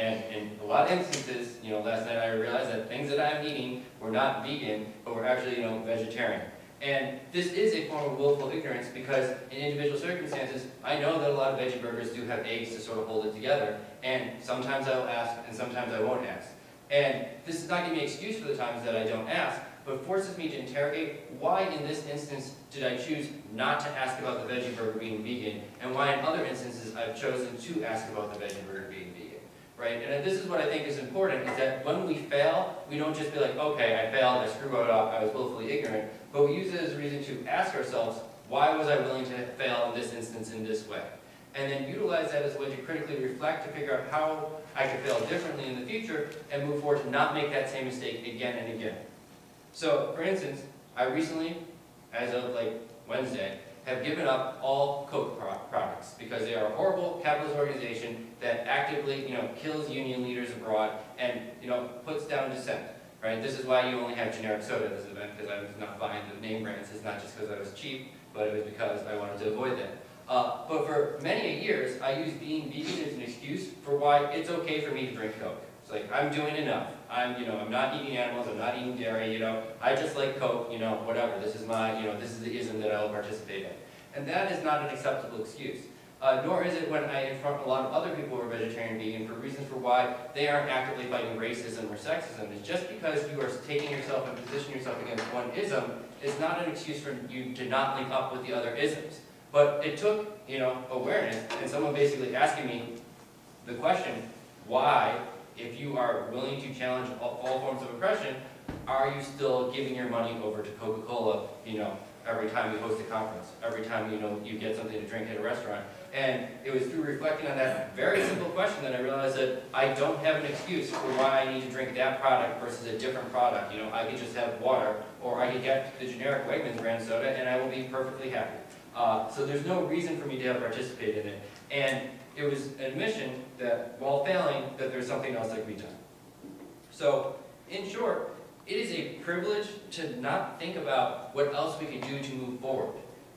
And in a lot of instances, last night I realized that things that I'm eating were not vegan, but were actually, vegetarian. And this is a form of willful ignorance because in individual circumstances, I know that a lot of veggie burgers do have eggs to sort of hold it together. And sometimes I will ask, and sometimes I won't ask. And this is not giving me an excuse for the times that I don't ask, but forces me to interrogate why in this instance did I choose not to ask about the veggie burger being vegan, and why in other instances I've chosen to ask about the veggie burger being vegan, right? And this is what I think is important, is that when we fail, we don't just be like, okay, I failed, I screwed it up, I was willfully ignorant, but we use it as a reason to ask ourselves, why was I willing to fail in this instance in this way? And then utilize that as a way to critically reflect to figure out how I could fail differently in the future and move forward to not make that same mistake again and again. So, for instance, I recently, as of Wednesday, have given up all Coke products because they are a horrible capitalist organization that actively, kills union leaders abroad and, puts down dissent. Right? This is why you only have generic soda at this event, because I was not buying the name brands. It's not just because I was cheap, but it was because I wanted to avoid that. But for many years, I used being vegan as an excuse for why it's okay for me to drink Coke. It's like, I'm doing enough. I'm not eating animals, I'm not eating dairy, I just like Coke, whatever. This is my, this is the ism that I will participate in. And that is not an acceptable excuse. Nor is it when I confront a lot of other people who are vegetarian and vegan for reasons for why they aren't actively fighting racism or sexism. It's just because you are taking yourself and positioning yourself against one ism is not an excuse for you to not link up with the other isms. But it took, awareness and someone basically asking me the question, why, if you are willing to challenge all forms of oppression, are you still giving your money over to Coca-Cola, every time you host a conference, every time, you get something to drink at a restaurant? And it was through reflecting on that very simple question that I realized that I don't have an excuse for why I need to drink that product versus a different product. I could just have water, or I could get the generic Wegmans brand soda, and I will be perfectly happy. So there's no reason for me to have participated in it. And it was an admission that, while failing, that there's something else that can be done. So, in short, it is a privilege to not think about what else we could do to move forward.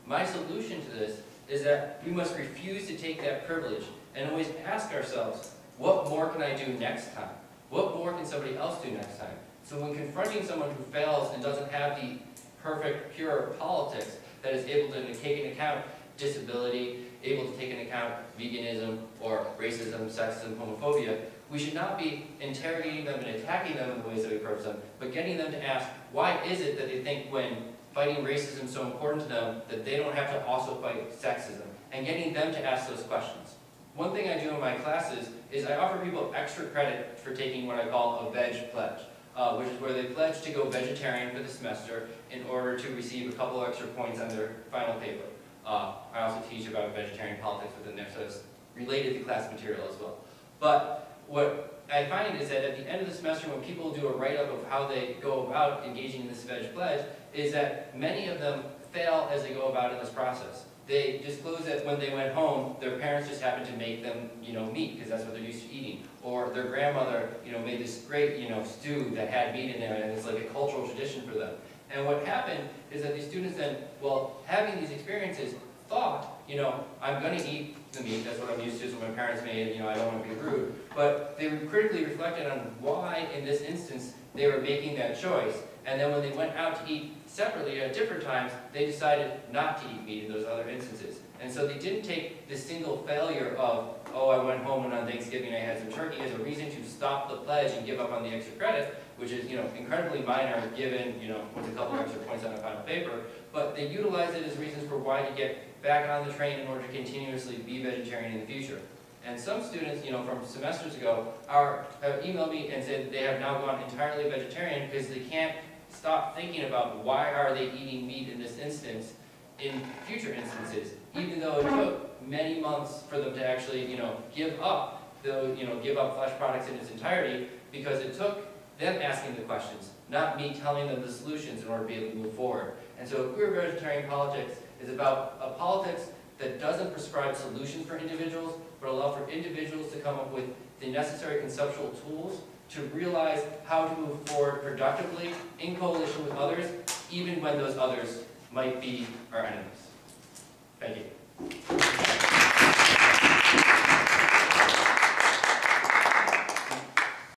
My solution to this is that we must refuse to take that privilege and always ask ourselves, what more can I do next time? What more can somebody else do next time? So when confronting someone who fails and doesn't have the perfect, pure politics that is able to take into account disability, able to take into account veganism or racism, sexism, homophobia, we should not be interrogating them and attacking them in the ways that we approach them, but getting them to ask, why is it that they think when fighting racism is so important to them that they don't have to also fight sexism, and getting them to ask those questions. One thing I do in my classes is I offer people extra credit for taking what I call a veg pledge, which is where they pledge to go vegetarian for the semester in order to receive a couple extra points on their final paper. I also teach about vegetarian politics within there, so it's related to class material as well. But what I find is that at the end of the semester, when people do a write-up of how they go about engaging in this veg pledge, is that many of them fail as they go about in this process. They disclose that when they went home, their parents just happened to make them, meat, because that's what they're used to eating. Or their grandmother, made this great, stew that had meat in there, and it's like a cultural tradition for them. And what happened is that these students then, having these experiences, thought, I'm going to eat the meat, that's what I'm used to, so my parents made it, I don't want to be rude. But they critically reflected on why, in this instance, they were making that choice. And then when they went out to eat separately at different times, they decided not to eat meat in those other instances. And so they didn't take this single failure of, oh, I went home and on Thanksgiving I had some turkey as a reason to stop the pledge and give up on the extra credit, which is, incredibly minor given, with a couple extra points on a final paper. But they utilize it as reasons for why to get back on the train in order to continuously be vegetarian in the future. And some students, from semesters ago, have emailed me and said they have now gone entirely vegetarian because they can't stop thinking about why are they eating meat in this instance in future instances, even though it took many months for them to actually, give up flesh products in its entirety, because it took them asking the questions, not me telling them the solutions in order to be able to move forward. And so queer vegetarian politics is about a politics that doesn't prescribe solutions for individuals, but allow for individuals to come up with the necessary conceptual tools to realize how to move forward productively in coalition with others, even when those others might be our enemies. Thank you.